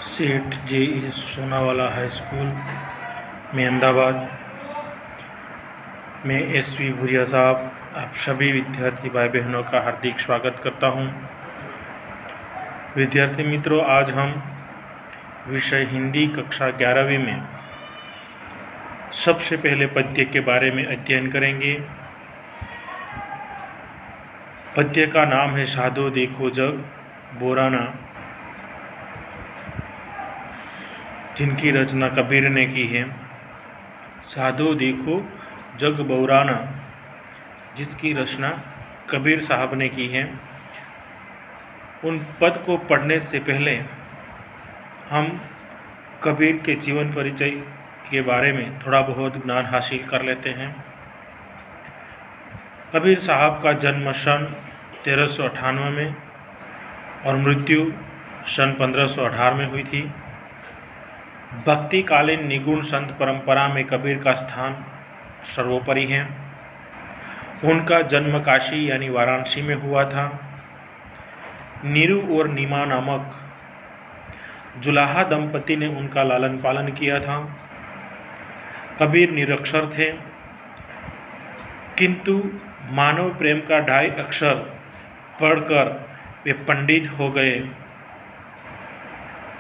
सेठ जे Sonawala high school में अहमदाबाद में एस.वी. भूरिया साहब आप सभी विद्यार्थी भाई बहनों का हार्दिक स्वागत करता हूं। विद्यार्थी मित्रों, आज हम विषय हिंदी कक्षा 11वीं में सबसे पहले पद्य के बारे में अध्ययन करेंगे। पद्य का नाम है साधो देखो जग बोराना, जिनकी रचना कबीर ने की है। साधो देखो जग बौराना, जिसकी रचना कबीर साहब ने की है। उन पद को पढ़ने से पहले हम कबीर के जीवन परिचय के बारे में थोड़ा बहुत ज्ञान हासिल कर लेते हैं। कबीर साहब का जन्म सन 1398 में और मृत्यु सन 1518 में हुई थी। भक्तिकालीन निगुण संत परंपरा में कबीर का स्थान सर्वोपरि है। उनका जन्म काशी यानी वाराणसी में हुआ था। नीरू और नीमा नामक जुलाहा दंपति ने उनका लालन पालन किया था। कबीर निरक्षर थे, किंतु मानव प्रेम का 2.5 अक्षर पढ़कर वे पंडित हो गए।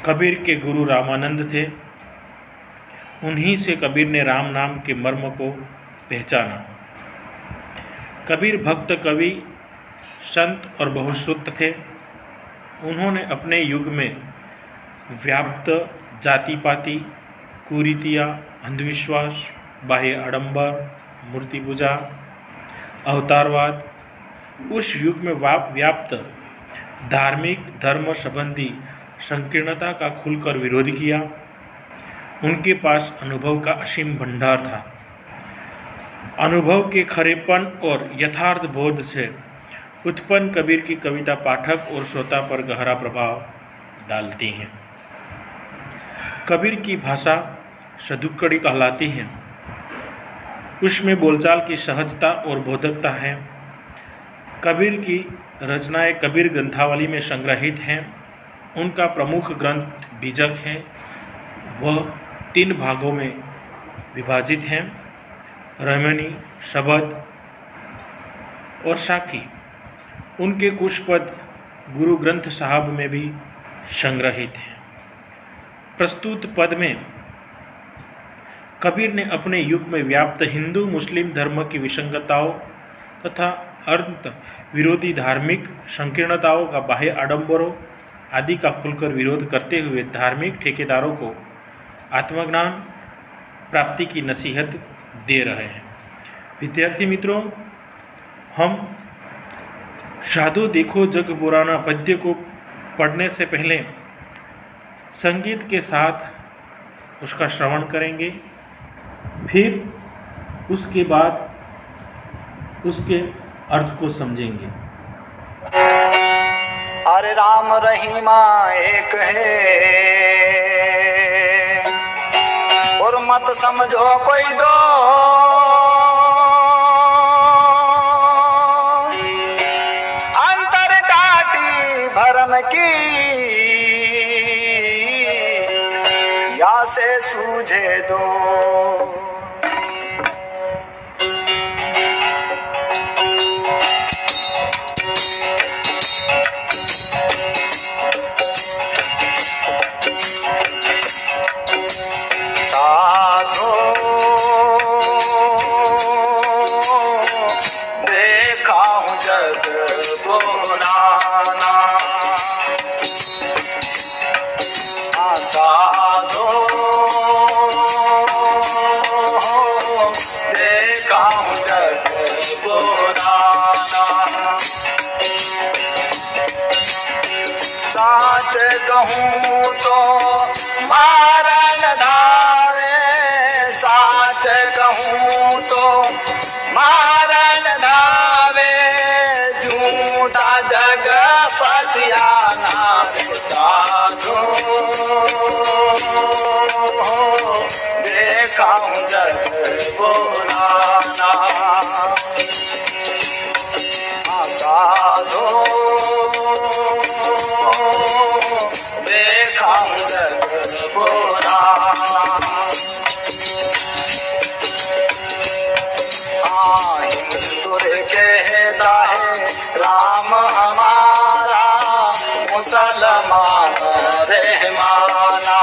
कबीर के गुरु रामानंद थे। उन्हीं से कबीर ने राम नाम के मर्म को पहचाना। कबीर भक्त कवि संत और बहुश्रुत थे। उन्होंने अपने युग में व्याप्त जाति पाति, कुरीतियाँ, अंधविश्वास, बाह्य आडंबर, मूर्ति पूजा, अवतारवाद, उस युग में व्याप्त धार्मिक धर्म संबंधी संकीर्णता का खुलकर विरोध किया। उनके पास अनुभव का असीम भंडार था। अनुभव के खरेपन और यथार्थ बोध से उत्पन्न कबीर की कविता पाठक और श्रोता पर गहरा प्रभाव डालती हैं। कबीर की भाषा सदुक्कड़ी कहलाती है। उसमें बोलचाल की सहजता और बोधकता है। कबीर की रचनाएं कबीर ग्रंथावली में संग्रहित हैं। उनका प्रमुख ग्रंथ बीजक है। वह 3 भागों में विभाजित हैं, रमणी, शबद और साखी। उनके कुछ पद गुरु ग्रंथ साहब में भी संग्रहित हैं। प्रस्तुत पद में कबीर ने अपने युग में व्याप्त हिंदू मुस्लिम धर्म की विसंगताओं तथा अर्थ विरोधी धार्मिक संकीर्णताओं का बाह्य आडंबरों आदि का खुलकर विरोध करते हुए धार्मिक ठेकेदारों को आत्मज्ञान प्राप्ति की नसीहत दे रहे हैं। विद्यार्थी मित्रों, हम साधो देखो जग बोराना पद्य को पढ़ने से पहले संगीत के साथ उसका श्रवण करेंगे, फिर उसके बाद उसके अर्थ को समझेंगे। अरे राम रहीमा एक है और मत समझो कोई दो। अंतर टाटी भरम की या से सूझे दो। साच कहूँ तो मारा न धावे, साच कहूँ तो मारा न धावे, झूठा जग पतियाना साधो देखा जग बोलाना। साधो देखा जग पुराना। हिंदुर कहता है राम हमारा, मुसलमान रहमाना।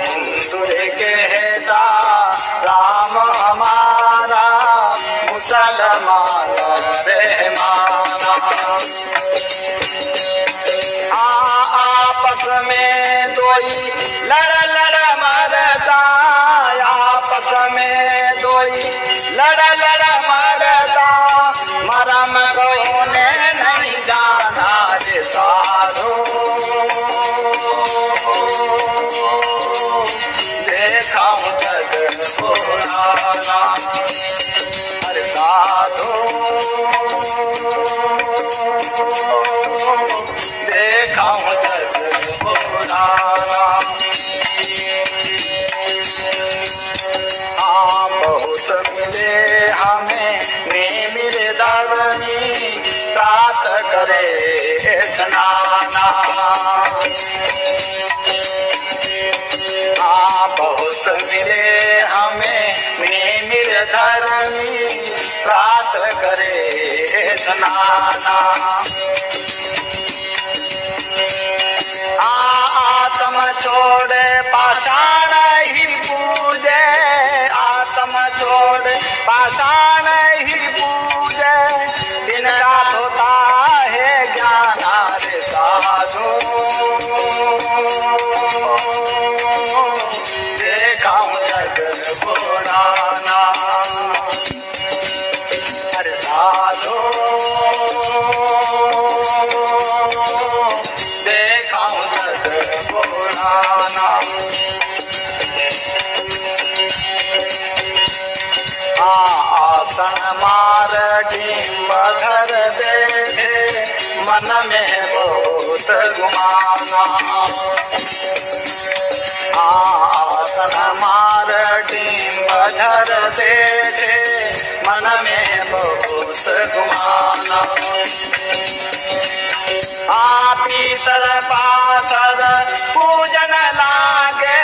हिंदुर कहता राम हमारा, मुसलमान रहमाना। आपस में दोई लड़ लड़ मरता, आपस में दोई लड़ लड़ मरता, मरम को उन्हें नहीं जाना रे साधो। देखा जग पुराना, अरे साधो देखा जग पुराना। बहुत मिले हमें मिले दावनी, प्रात करे स्नाना। बहुत मिले हमें मिले धर्मी, प्रात करे स्नाना। आत्म छोड़े पाषाण ही पूजे, आत्म छोड़े पाषाण ही पूजे, दिन रात होता है ज्ञान रे साधो। देखा जग पुराना, अरे साधो देखा जग पुराना। आसन मार डिम्ब धर बैठे, मन में बहुत गुमाना। आसन मार डिम्ब धर बैठे, मन में बहुत गुमाना। पीतर पाथर पूजन लागे,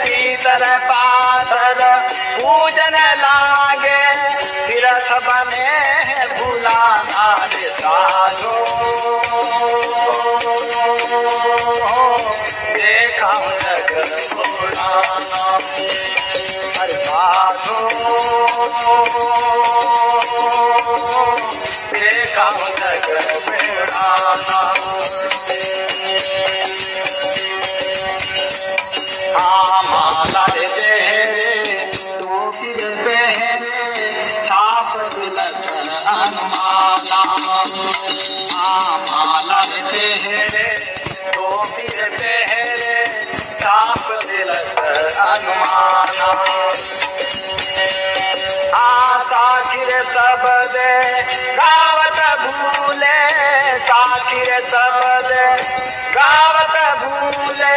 पीतर पाथर पूजन लागे, तीर्थ बने भुलाना रे साधो। देखा जग पुराना, अरे साधो देखा जग पुराना। माला तेरे टोपी पहने, छाप तिलक अनुमाना। माला तेरे टोपी पहने, छाप तिलक अनुमाना। साखिर सब दे गावत भूले, साखिर सब दे गावत भूले,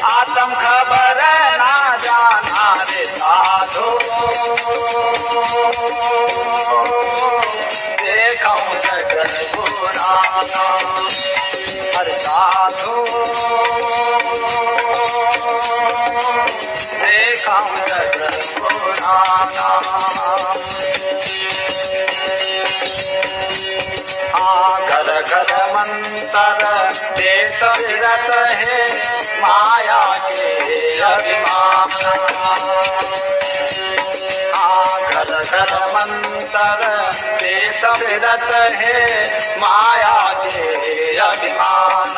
आत्म खबर ना जाना रे साधो। देखा जग पुराना, हर साधो देखा जग पुराना। घर घर मंतर देश विरत है, माया के अभिमान। घर घर मंतर देश विरत है, माया के अभिमान।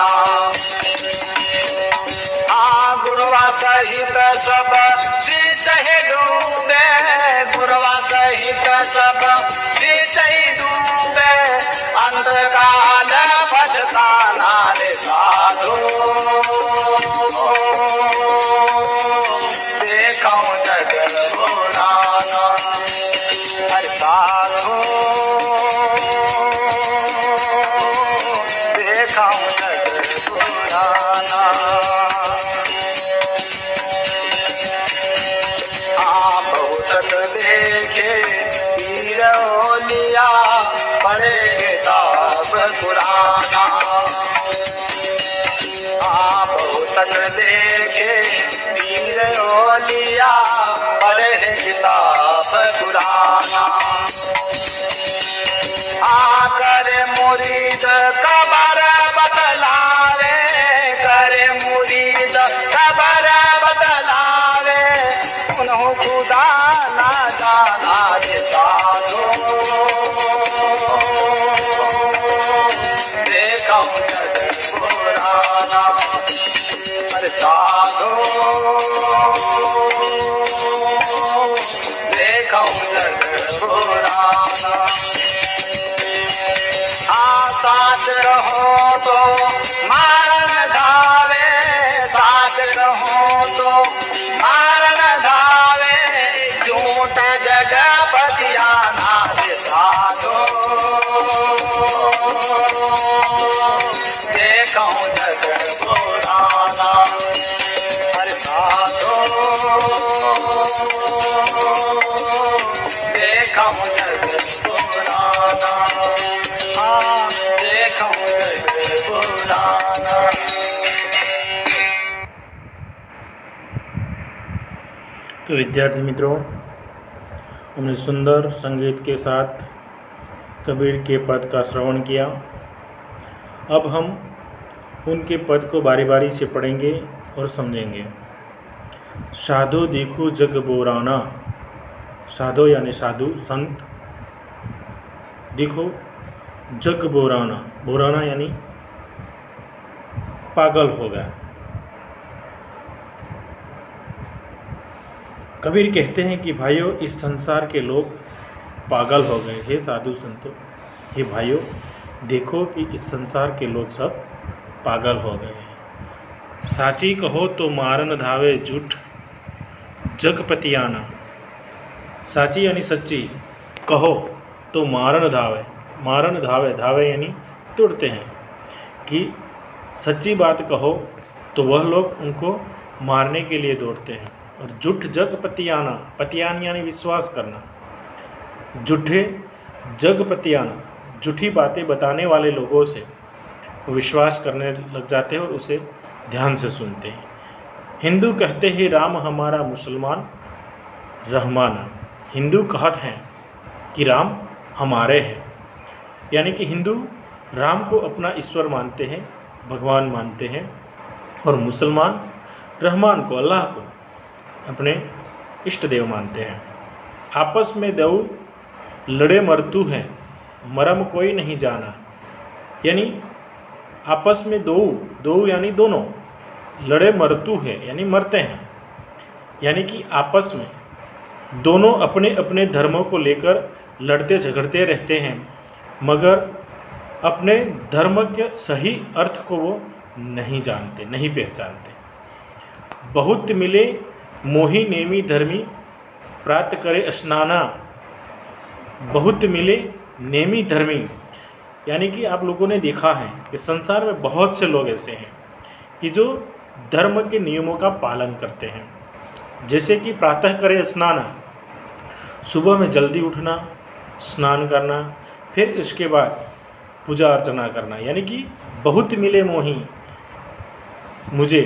गुरुआ सहित सब शीश ही डूबे, गुरुआ सहित सब शीश ही डूबे, अंधकाल भजताना रे साधो। देखा जग पुराना, हर साधो देखा जग पुराना। पुस्तक देखे पीर ओलिया पढ़े किताब पुराना आकर मुरीद कबर बतलावे करे मुरीद कबर बतलावे उन्हों खुदा ना जाना रे साधो देखो जग पुराना अरे साधो देखो जग पुराना साथ रहो तो मारन धावे साथ रहो तो मारन धावे झूठ जगपतियाना से साधो देखो जग पुराना हर साधो देखो जग पुराना तो विद्यार्थी मित्रों, हमने सुंदर संगीत के साथ कबीर के पद का श्रवण किया। अब हम उनके पद को बारी बारी से पढ़ेंगे और समझेंगे। साधो देखो जग बोराना, साधो यानी साधु संत, देखो जग बोराना, बोराना यानी पागल हो गया। कबीर कहते हैं कि भाइयों इस संसार के लोग पागल हो गए। हे साधु संतों, हे भाइयों देखो कि इस संसार के लोग सब पागल हो गए। साची कहो तो मारन धावे झूठ जगपतियाना, साची यानी सच्ची, कहो तो मारन धावे, मारन धावे, धावे यानी तोड़ते हैं कि सच्ची बात कहो तो वह लोग उनको मारने के लिए दौड़ते हैं। और झूठ जग पतियाना, पतियान यानी विश्वास करना, झूठे जग पतियाना, झूठी बातें बताने वाले लोगों से वो विश्वास करने लग जाते हैं और उसे ध्यान से सुनते हैं। हिंदू कहते हैं राम हमारा, मुसलमान रहमाना। हिंदू कहते हैं कि राम हमारे हैं, यानी कि हिंदू राम को अपना ईश्वर मानते हैं, भगवान मानते हैं, और मुसलमान रहमान को, अल्लाह को अपने इष्ट देव मानते हैं। आपस में दो लड़े मरतू हैं, मरम कोई नहीं जाना, यानी आपस में दो यानी दोनों, लड़े मरतू है यानी मरते हैं, यानी कि आपस में दोनों अपने अपने धर्मों को लेकर लड़ते झगड़ते रहते हैं, मगर अपने धर्म के सही अर्थ को वो नहीं जानते, नहीं पहचानते। बहुत मिले मोही नेमी धर्मी, प्राप्त करे स्नाना। बहुत मिले नेमी धर्मी, यानी कि आप लोगों ने देखा है कि संसार में बहुत से लोग ऐसे हैं कि जो धर्म के नियमों का पालन करते हैं, जैसे कि प्रातः करे स्नान, सुबह में जल्दी उठना, स्नान करना, फिर इसके बाद पूजा अर्चना करना। यानी कि बहुत मिले मोही मुझे,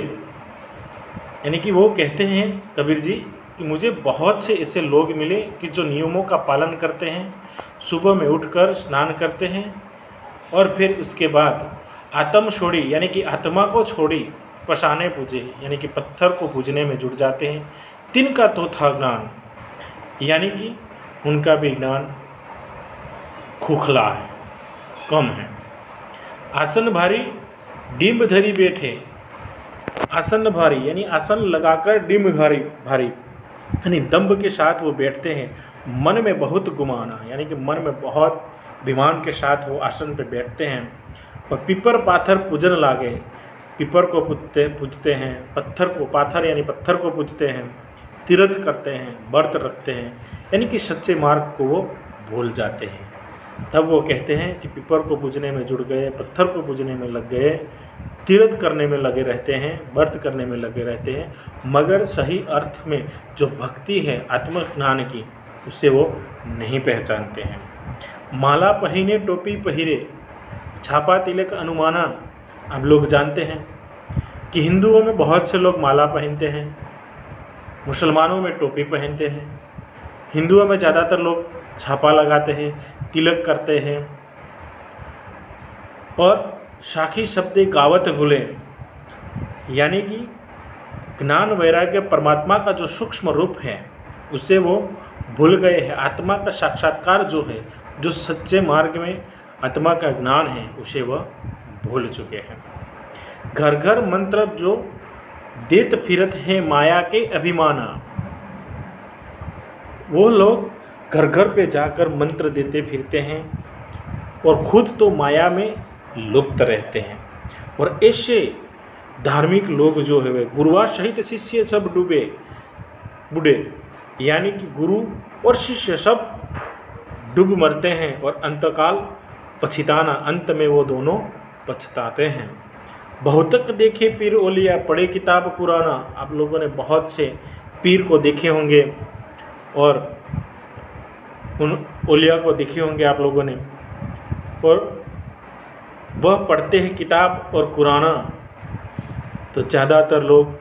यानी कि वो कहते हैं कबीर जी कि मुझे बहुत से ऐसे लोग मिले कि जो नियमों का पालन करते हैं, सुबह में उठकर स्नान करते हैं और फिर उसके बाद आत्म छोड़ी यानी कि आत्मा को छोड़ी पशाने पूजे यानी कि पत्थर को पूजने में जुट जाते हैं। तिनका तो था ज्ञान, यानी कि उनका भी ज्ञान खोखला है, कम है। आसन भारी डिम्ब धरी बैठे, आसन भारी यानी आसन लगाकर डिम्ब भारी भारी यानी दम्भ के साथ वो बैठते हैं। मन में बहुत गुमाना, यानी कि मन में बहुत विमान के साथ वो आसन पे बैठते हैं। और पिपर पाथर पूजन लागे, पिपर को पूजते हैं, पत्थर को, पाथर यानी पत्थर को पूजते हैं, तीर्थ करते हैं, व्रत रखते हैं, यानी कि सच्चे मार्ग को वो भूल जाते हैं। तब वो कहते हैं कि पिपर को पूजने में जुड़ गए, पत्थर को पूजने में लग गए, तीर्थ करने में लगे रहते हैं, व्रत करने में लगे रहते हैं, मगर सही अर्थ में जो भक्ति है आत्मज्ञान की, उसे वो नहीं पहचानते हैं। माला पहिने टोपी पहिरे, छापा तिलक अनुमाना। अब लोग जानते हैं कि हिंदुओं में बहुत से लोग माला पहनते हैं, मुसलमानों में टोपी पहनते हैं, हिंदुओं में ज़्यादातर लोग छापा लगाते हैं, तिलक करते हैं और साखी शब्दे गावत गुले, यानी कि ज्ञान वैराग्य परमात्मा का जो सूक्ष्म रूप है उसे वो भूल गए हैं। आत्मा का साक्षात्कार जो है, जो सच्चे मार्ग में आत्मा का ज्ञान है, उसे वह भूल चुके हैं। घर घर मंत्र जो देत फिरत हैं माया के अभिमाना, वो लोग घर घर पे जाकर मंत्र देते फिरते हैं और खुद तो माया में लुप्त रहते हैं। और ऐसे धार्मिक लोग जो है वे गुरुआ सहित शिष्य सब डूबे बूढ़े, यानी कि गुरु और शिष्य सब डूब मरते हैं और अंतकाल पछताना, अंत में वो दोनों पछताते हैं। बहुतक देखे पीर ओलिया, पढ़े किताब पुराना। आप लोगों ने बहुत से पीर को देखे होंगे और उन ओलिया को देखे होंगे आप लोगों ने, और वह पढ़ते हैं किताब और कुराना। तो ज़्यादातर लोग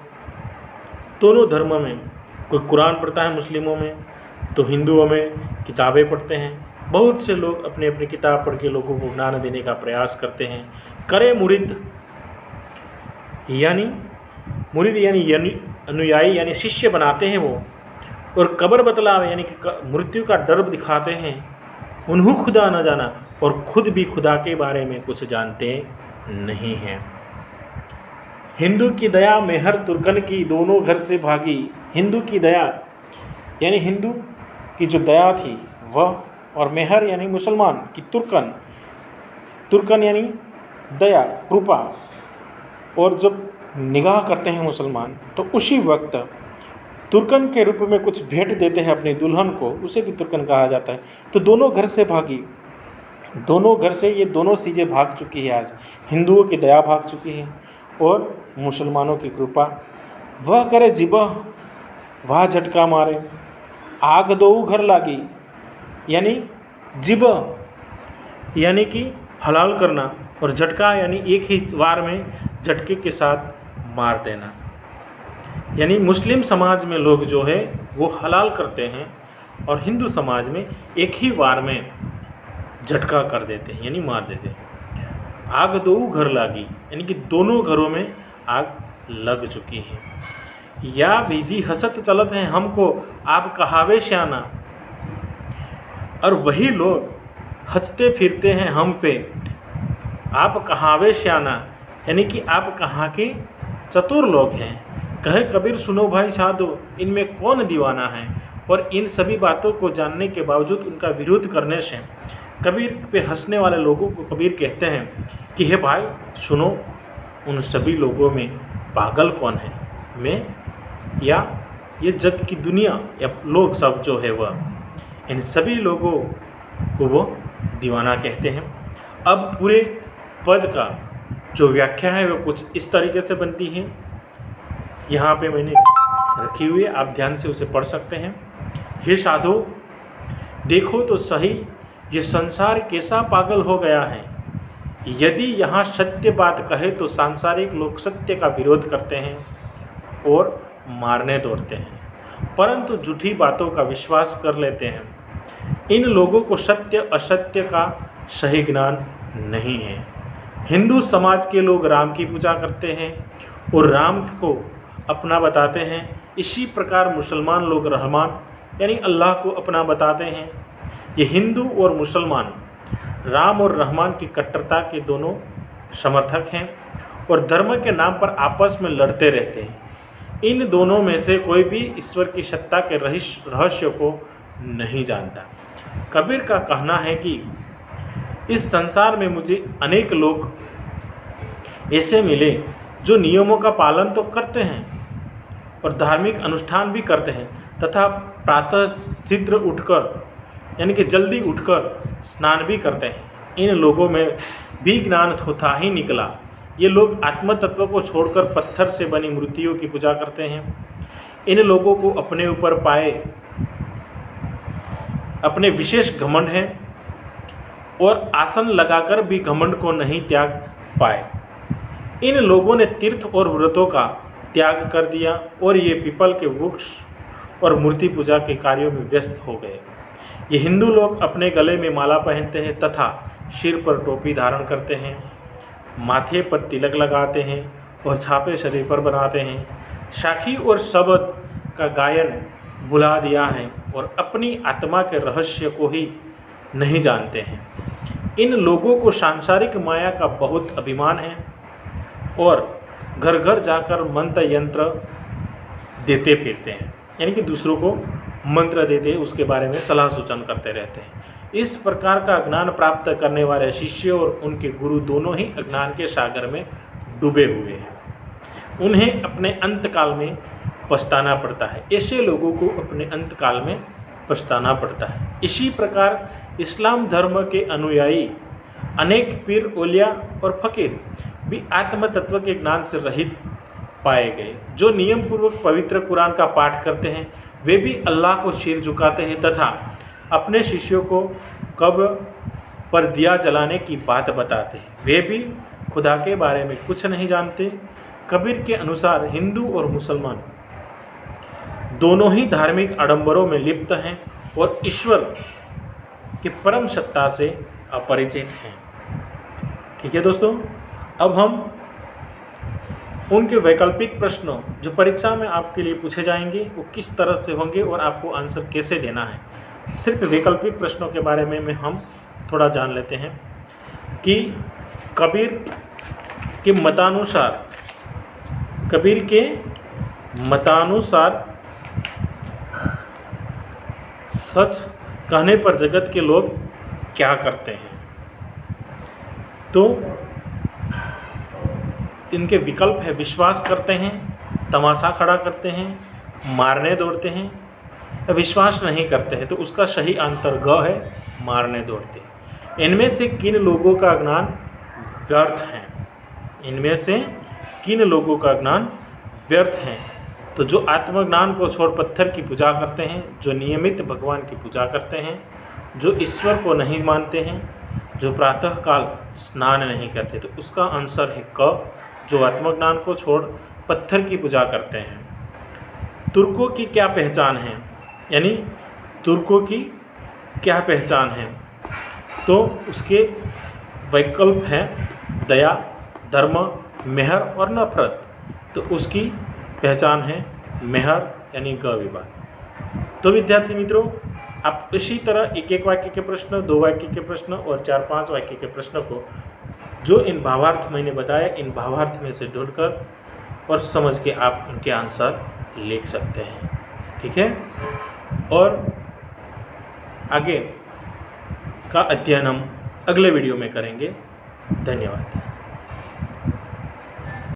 दोनों धर्मों में, कोई कुरान पढ़ता है मुस्लिमों में, तो हिंदुओं में किताबें पढ़ते हैं। बहुत से लोग अपनी अपनी किताब पढ़ के लोगों को ज्ञान देने का प्रयास करते हैं। करे मुरीद, यानी मुरीद यानी अनुयायी यानी शिष्य बनाते हैं वो, और कब्र बतलावे यानी कि मृत्यु का डर दिखाते हैं। उन्हों खुदा न जाना, और खुद भी खुदा के बारे में कुछ जानते नहीं हैं। हिंदू की दया मेहर तुर्कन की, दोनों घर से भागी। हिंदू की दया यानी हिंदू की जो दया थी वह, और मेहर यानी मुसलमान की तुर्कन यानी दया कृपा, और जब निगाह करते हैं मुसलमान तो उसी वक्त तुर्कन के रूप में कुछ भेंट देते हैं अपनी दुल्हन को, उसे भी तुर्कन कहा जाता है। तो दोनों घर से भागी, दोनों घर से ये दोनों चीज़ें भाग चुकी है। आज हिंदुओं की दया भाग चुकी है और मुसलमानों की कृपा। वह करे जिबह, वह झटका मारे। आग दो घर लागी, यानी जिबह यानी कि हलाल करना, और झटका यानी एक ही वार में झटके के साथ मार देना। यानी मुस्लिम समाज में लोग जो है वो हलाल करते हैं और हिंदू समाज में एक ही वार में झटका कर देते हैं, यानी मार देते हैं। आग दो घर लागी, यानी कि दोनों घरों में आग लग चुकी है। या विधि हसत चलत है हमको, आप कहावे श्याना, और वही लोग हंसते फिरते हैं हम पे। आप कहावे श्याना, यानी कि आप कहाँ के चतुर लोग हैं। कहे कबीर सुनो भाई साधो, इनमें कौन दीवाना है। और इन सभी बातों को जानने के बावजूद उनका विरोध करने से कबीर पे हंसने वाले लोगों को कबीर कहते हैं कि हे भाई सुनो, उन सभी लोगों में पागल कौन है, मैं या ये जग की दुनिया या लोग सब जो है वह, इन सभी लोगों को वो दीवाना कहते हैं। अब पूरे पद का जो व्याख्या है वो कुछ इस तरीके से बनती है, यहाँ पे मैंने रखी हुई है, आप ध्यान से उसे पढ़ सकते हैं। हे साधो, देखो तो सही ये संसार कैसा पागल हो गया है। यदि यहाँ सत्य बात कहे तो सांसारिक लोग सत्य का विरोध करते हैं और मारने दौड़ते हैं, परंतु झूठी बातों का विश्वास कर लेते हैं। इन लोगों को सत्य असत्य का सही ज्ञान नहीं है। हिंदू समाज के लोग राम की पूजा करते हैं और राम को अपना बताते हैं। इसी प्रकार मुसलमान लोग रहमान यानी अल्लाह को अपना बताते हैं। ये हिंदू और मुसलमान राम और रहमान की कट्टरता के दोनों समर्थक हैं और धर्म के नाम पर आपस में लड़ते रहते हैं। इन दोनों में से कोई भी ईश्वर की सत्ता के रहस्य को नहीं जानता। कबीर का कहना है कि इस संसार में मुझे अनेक लोग ऐसे मिले जो नियमों का पालन तो करते हैं और धार्मिक अनुष्ठान भी करते हैं तथा प्रातः शीघ्र उठकर यानी कि जल्दी उठकर स्नान भी करते हैं। इन लोगों में भी ज्ञान थोथा ही निकला। ये लोग आत्म तत्व को छोड़कर पत्थर से बनी मूर्तियों की पूजा करते हैं। इन लोगों को अपने ऊपर पाए अपने विशेष घमंड हैं और आसन लगाकर भी घमंड को नहीं त्याग पाए। इन लोगों ने तीर्थ और व्रतों का त्याग कर दिया और ये पीपल के वृक्ष और मूर्ति पूजा के कार्यों में व्यस्त हो गए। ये हिंदू लोग अपने गले में माला पहनते हैं तथा सिर पर टोपी धारण करते हैं, माथे पर तिलक लगाते हैं और छापे शरीर पर बनाते हैं। साखी और शब्द का गायन भुला दिया है और अपनी आत्मा के रहस्य को ही नहीं जानते हैं। इन लोगों को सांसारिक माया का बहुत अभिमान है और घर घर जाकर मंत्र यंत्र देते फिरते हैं, यानी कि दूसरों को मंत्र देते उसके बारे में सलाह सूचन करते रहते हैं। इस प्रकार का ज्ञान प्राप्त करने वाले शिष्य और उनके गुरु दोनों ही अज्ञान के सागर में डूबे हुए हैं। उन्हें अपने अंतकाल में पछताना पड़ता है। ऐसे लोगों को अपने अंतकाल में पछताना पड़ता है। इसी प्रकार इस्लाम धर्म के अनुयायी अनेक पीर औलिया और फकीर भी आत्म तत्व के ज्ञान से रहित पाए गए। जो नियम पूर्वक पवित्र कुरान का पाठ करते हैं वे भी अल्लाह को सिर झुकाते हैं तथा अपने शिष्यों को कब्र पर दिया जलाने की बात बताते हैं। वे भी खुदा के बारे में कुछ नहीं जानते। कबीर के अनुसार हिंदू और मुसलमान दोनों ही धार्मिक आडंबरों में लिप्त हैं और ईश्वर की परम सत्ता से अपरिचित हैं। ठीक है दोस्तों, अब हम उनके वैकल्पिक प्रश्नों जो परीक्षा में आपके लिए पूछे जाएंगे वो किस तरह से होंगे और आपको आंसर कैसे देना है, सिर्फ वैकल्पिक प्रश्नों के बारे में हम थोड़ा जान लेते हैं कि कबीर के मतानुसार सच कहने पर जगत के लोग क्या करते हैं। तो इनके विकल्प है विश्वास करते हैं, तमाशा खड़ा करते हैं, मारने दौड़ते हैं, या विश्वास नहीं करते हैं। तो उसका सही आंसर ग है, मारने दौड़ते हैं। इनमें से किन लोगों का ज्ञान व्यर्थ है? इनमें से किन लोगों का ज्ञान व्यर्थ है? तो जो आत्मज्ञान को छोड़ पत्थर की पूजा करते हैं, जो नियमित भगवान की पूजा करते हैं, जो ईश्वर को नहीं मानते हैं, जो प्रातःकाल स्नान नहीं करते। तो उसका आंसर है क, जो आत्मज्ञान को छोड़ पत्थर की पूजा करते हैं। तुर्कों की क्या पहचान है, यानी तुर्कों की क्या पहचान है? तो उसके वैकल्प हैं दया, धर्म, मेहर और नफरत। तो उसकी पहचान है मेहर, यानी ग विभाग। तो विद्यार्थी मित्रों, आप इसी तरह एक एक वाक्य के प्रश्न, 2 वाक्य के प्रश्न और 4-5 वाक्य के प्रश्न को जो इन भावार्थ मैंने बताया, इन भावार्थ में से ढूंढकर और समझ के आप उनके आंसर लिख सकते हैं। ठीक है, और आगे का अध्ययन हम अगले वीडियो में करेंगे। धन्यवाद।